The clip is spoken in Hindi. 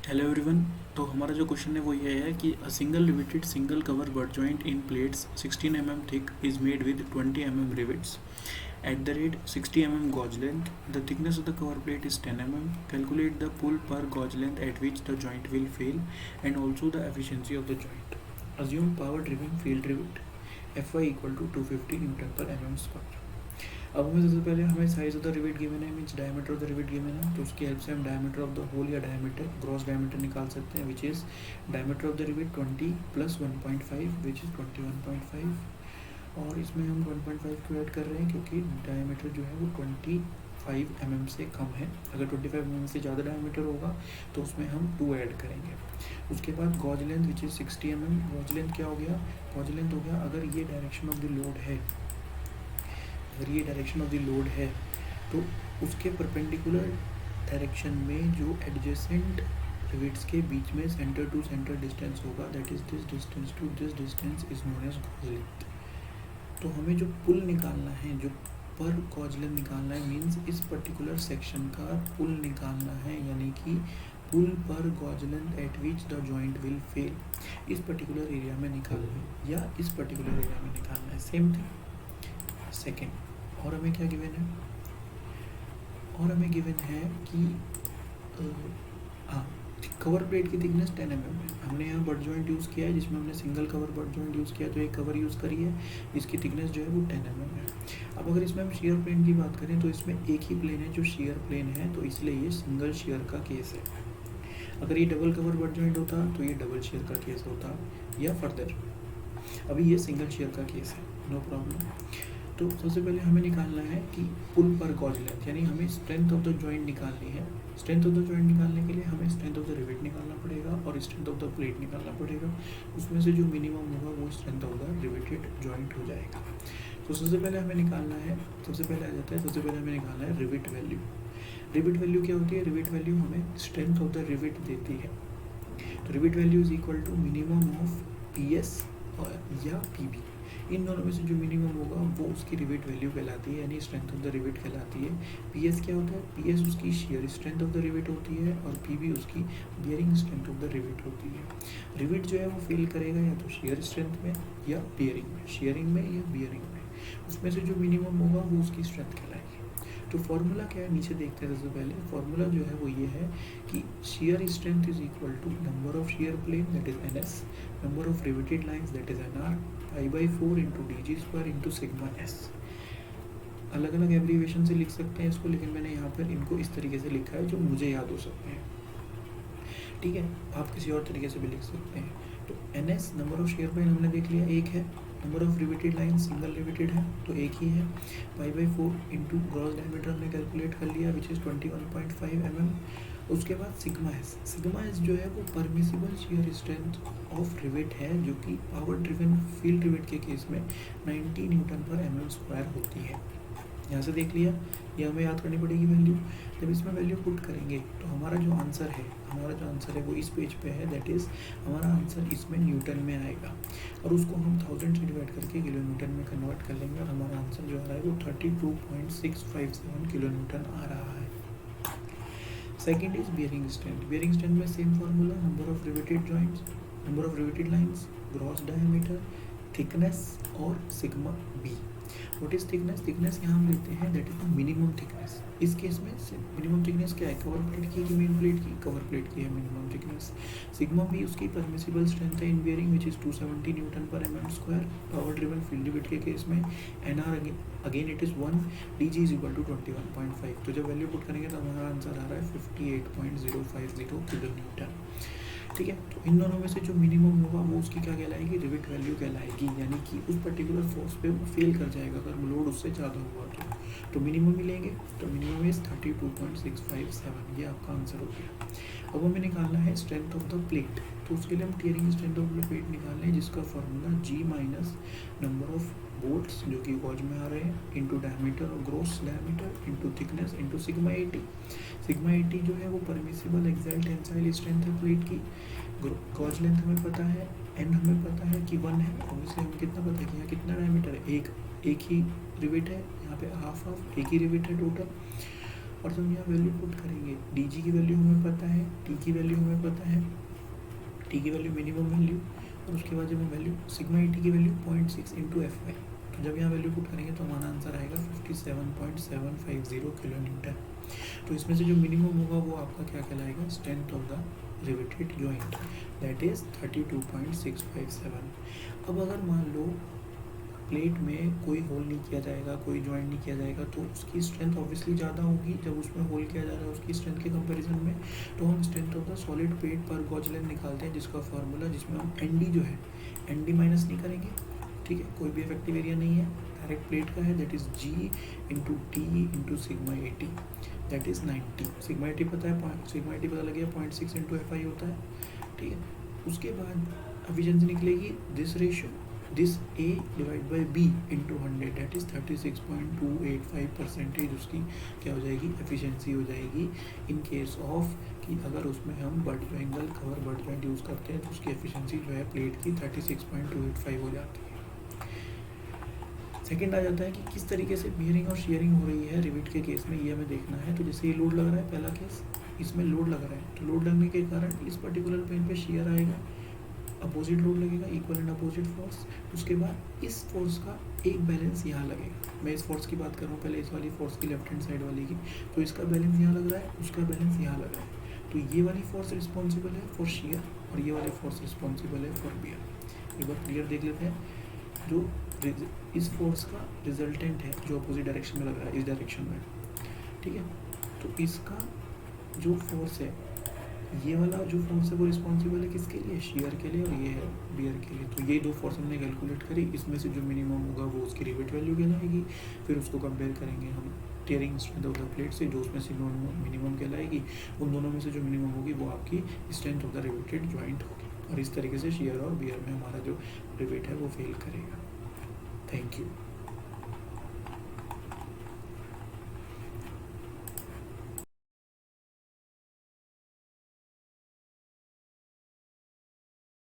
Hello everyone. तो हमारा जो क्वेश्चन है वो ये है कि a single riveted single cover butt joint in plates 16 thick is made with 20 rivets at the rate 60 gauge length. The thickness of the cover plate is 10 Calculate the pull per gauge length at which the joint will fail and also the efficiency of the joint. Assume power driven field rivet Fy equal to 250 Newton per square. अब हमें सबसे पहले हमें size of the rivet given है, means diameter of the rivet given है, तो उसकी हेल्प से हम डायमीटर ऑफ द होल या डायमीटर ग्रॉस डायमीटर निकाल सकते हैं, which is diameter of the rivet 20 plus 1.5 which is 21.5। और इसमें हम 1.5 क्यों ऐड कर रहे हैं, क्योंकि डायमीटर जो है वो 25 से कम है। अगर 25 से ज़्यादा डायमीटर होगा तो उसमें हम 2 ऐड करेंगे। उसके बाद gauge length which is 60 gauge length क्या हो गया, गॉज लेंथ हो गया अगर ये डायरेक्शन ऑफ द लोड है, अगर ये डायरेक्शन ऑफ द लोड है तो उसके परपेंडिकुलर डायरेक्शन में जो एडजेसेंट रिवेट्स के बीच में सेंटर टू सेंटर डिस्टेंस होगा, that is this distance to this distance is known as gauge length. तो हमें जो पुल निकालना है, जो पर गॉज लेंथ निकालना है, मीन्स इस पर्टिकुलर सेक्शन का पुल निकालना है, यानी कि पुल पर gauge length at which the joint will fail, इस पर्टिकुलर एरिया में निकालना है या इस पर्टिकुलर एरिया में निकालना है, सेम थिंग। सेकेंड, और हमें क्या गिवन है, और हमें गिवन है कि हाँ, कवर प्लेट की थिकनेस 10 है। हमने यहाँ बट जॉइंट यूज़ किया है, जिसमें हमने single cover butt joint use किया, तो एक कवर यूज़ करी है, इसकी थिकनेस जो है वो 10 है। अब अगर इसमें हम शेयर प्लेन की बात करें तो इसमें एक ही प्लेन है जो शेयर प्लेन है, तो इसलिए ये सिंगल शेयर का केस है। अगर ये डबल कवर बट जॉइंट होता तो ये डबल शेयर का केस होता या फर्दर। अभी ये सिंगल शेयर का केस है, नो प्रॉब्लम। तो सबसे पहले हमें निकालना है कि पुल पर गॉज लेंथ, यानी हमें स्ट्रेंथ ऑफ द जॉइंट निकालनी है। स्ट्रेंथ ऑफ द जॉइंट निकालने के लिए हमें स्ट्रेंथ ऑफ द रिवेट निकालना पड़ेगा और स्ट्रेंथ ऑफ द प्लेट निकालना पड़ेगा। उसमें से जो मिनिमम होगा वो strength of the riveted joint हो जाएगा। तो सबसे पहले हमें निकालना है, सबसे पहले आ जाता है, सबसे पहले हमें निकालना है रिवेट वैल्यू। रिवेट वैल्यू क्या होती है, रिवेट वैल्यू हमें स्ट्रेंथ ऑफ द रिवेट देती है। तो rivet value is equal to minimum of P S या पी बी, इन दोनों में से जो मिनिमम होगा वो उसकी रिवेट वैल्यू कहलाती है, यानी स्ट्रेंथ ऑफ द रिवेट कहलाती है। पी एस क्या होता है, पी एस उसकी shear strength of the rivet होती है और पी बी उसकी bearing strength of the rivet होती है। रिवेट जो है वो फेल करेगा या तो शेयर स्ट्रेंथ में या बियरिंग में, शेयरिंग में या बियरिंग में, उसमें से जो मिनिमम होगा वो उसकी स्ट्रेंथ कहलाएगी। तो फॉर्मूला क्या है, नीचे देखते हैं। सबसे पहले फॉर्मूला जो है वो ये है कि shear strength is equal to number of shear plane that is n S, number of riveted lines that is n r, pi into d g square into sigma s. अलग अलग एब्रीवेशन से लिख सकते हैं इसको, लेकिन मैंने यहाँ पर इनको इस तरीके से लिखा है जो मुझे याद हो सकते हैं। ठीक है, आप किसी और तरीके से भी लिख सकते हैं। तो N S number of shear plane हमने देख लिया एक है, number of riveted line single riveted है तो एक ही है, पाई/4 इंटू ग्रॉस डायमीटर हमने कैलकुलेट कर लिया विच इज़ 21.5 उसके बाद सिग्मा एस, सिग्मा एस जो है वो permissible shear strength of rivet है, जो कि पावर ड्रिवन फील्ड रिवेट के केस में 90 न्यूटन पर स्क्वायर होती है। यहाँ से देख लिया, ये हमें याद करनी पड़ेगी वैल्यू। जब इसमें वैल्यू पुट करेंगे तो हमारा जो आंसर है वो इस पेज पे है, दैट इज़ हमारा आंसर इसमें न्यूटन में आएगा और उसको हम 1000 से डिवाइड करके किलो न्यूटन में कन्वर्ट कर लेंगे और हमारा आंसर जो आ रहा है वो 32.657 किलो न्यूटन आ रहा है। Second is bearing strength. Bearing strength में same formula, number of riveted joints, number of riveted lines, gross diameter, thickness और sigma b. What is thickness, thickness यहाँ हम लेते हैं that is the minimum thickness. इस केस में मिनिमम थिकनेस क्या है, कवर प्लेट की मेन प्लेट की, कवर प्लेट की है मिनिमम थिकनेस। सिग्मा बी उसकी परमिसिबल स्ट्रेंथ है in bearing which is 270 Newton पर square, power driven field rivet के केस में। N R again it is 1, D G is equal to 21.5। तो जब वैल्यू पुट करेंगे तो हमारा आंसर आ रहा है 58.050 किलो न्यूटन। ठीक है, तो इन दोनों में से जो मिनिमम होगा वो उसकी क्या कहलाएगी, रिवेट वैल्यू कहलाएगी, यानी कि उस पर्टिकुलर फोर्स पे वो फेल कर जाएगा अगर लोड उससे ज़्यादा हुआ तो मिनिमम मिलेंगे। तो मिनिमम इज 32.657, ये आपका आंसर हो गया। अब हमें निकालना है स्ट्रेंथ ऑफ द प्लेट, तो उसके लिए हम tearing strength of the plate निकाल लें, जिसका formula G minus number of bolts जो कि गॉज में आ रहे हैं इंटू डायमीटर और gross diameter into thickness into sigma 80। Sigma 80 जो है वो परमिसिबल एक्साइल टेंसाइल स्ट्रेंथ है प्लेट की। गॉज लेंथ हमें पता है, एन हमें पता है कि 1 है, ऑब्वियसली हमें कितना पता है कि यहाँ कितना डायमीटर है, एक ही रिवेट है, यहाँ पे हाफ एक ही रिवेट है टोटल। और हम यहाँ वैल्यू पुट करेंगे, डी जी की वैल्यू हमें पता है, टी की वैल्यू हमें पता है, टी की वैल्यू मिनिमम वैल्यू, और उसके बाद जब हम वैल्यू सिग्मा ई टी की वैल्यू 0.6 इंटू एफ वाई, तो जब यहाँ वैल्यू पुट करेंगे तो हमारा आंसर आएगा 57.750 किलो न्यूटन। तो इसमें से जो मिनिमम होगा वो आपका क्या कहलाएगा, strength of the riveted joint, that is 32.657। अब अगर मान लो प्लेट में कोई होल नहीं किया जाएगा, कोई जॉइंट नहीं किया जाएगा, तो उसकी स्ट्रेंथ ऑब्वियसली ज़्यादा होगी जब उसमें होल किया जा रहा है उसकी स्ट्रेंथ के कंपैरिजन में। तो हम strength of the solid plate पर गॉज लेंथ निकालते हैं, जिसका फार्मूला, जिसमें हम एन डी जो है एन डी माइनस नहीं करेंगे, ठीक है, कोई भी इफेक्टिव एरिया नहीं है, डायरेक्ट प्लेट का है, that is G into T into sigma A T, that is 90। Sigma A T पता है, सिग्मा ए टी पता लग गया, 0.6 इंटू एफ आई होता है, ठीक है। उसके बाद एफिशिएंसी निकलेगी this ratio, this A divide by B into 100, that is 36.285% उसकी क्या हो जाएगी, एफिशिएंसी हो जाएगी। इन केस ऑफ कि अगर उसमें हम बट जॉइंगल कवर बट जॉइंट यूज़ करते हैं तो उसकी एफिशिएंसी जो है प्लेट की 36.285 हो जाती है। सेकंड आ जाता है कि किस तरीके से बियरिंग और शेयरिंग हो रही है रिवेट के केस में, ये हमें देखना है। तो जैसे ये लोड लग रहा है, पहला केस, इसमें लोड लग रहा है, तो लोड लगने के कारण इस पर्टिकुलर प्लेन पे शेयर आएगा, अपोजिट लोड लगेगा, इक्वल एंड अपोजिट फोर्स। उसके बाद इस फोर्स का एक बैलेंस यहाँ लगेगा, मैं इस फोर्स की बात कर रहा हूँ पहले, इस वाली फोर्स की लेफ्ट हैंड साइड वाली की, तो इसका बैलेंस यहाँ लग रहा है, उसका बैलेंस यहाँ लग रहा है, तो ये वाली फोर्स रिस्पॉन्सिबल है फॉर शेयर और ये वाली फोर्स रिस्पॉन्सिबल है फॉर बियर। एक बार क्लियर देख लेते हैं, जो इस फोर्स का रिजल्टेंट है जो अपोजिट डायरेक्शन में लग रहा है, इस डायरेक्शन में, ठीक है, तो इसका जो फोर्स है, ये वाला जो फोर्स है वो रिस्पॉन्सिबल है किसके लिए, शेयर के लिए, और ये है बियर के लिए। तो ये दो फोर्स हमने कैलकुलेट करी, इसमें से जो मिनिमम होगा वो उसकी रिवेट वैल्यू कहलाएगी, फिर उसको कंपेयर करेंगे हम tearing strength of the plate से, जो उसमें से मिनिमम कहलाएगी, उन दोनों में से जो मिनिमम होगी वो आपकी strength of the riveted joint होगी, और इस तरीके से शेयर और बियर में हमारा जो रिवेट है वो फेल करेगा। Thank you.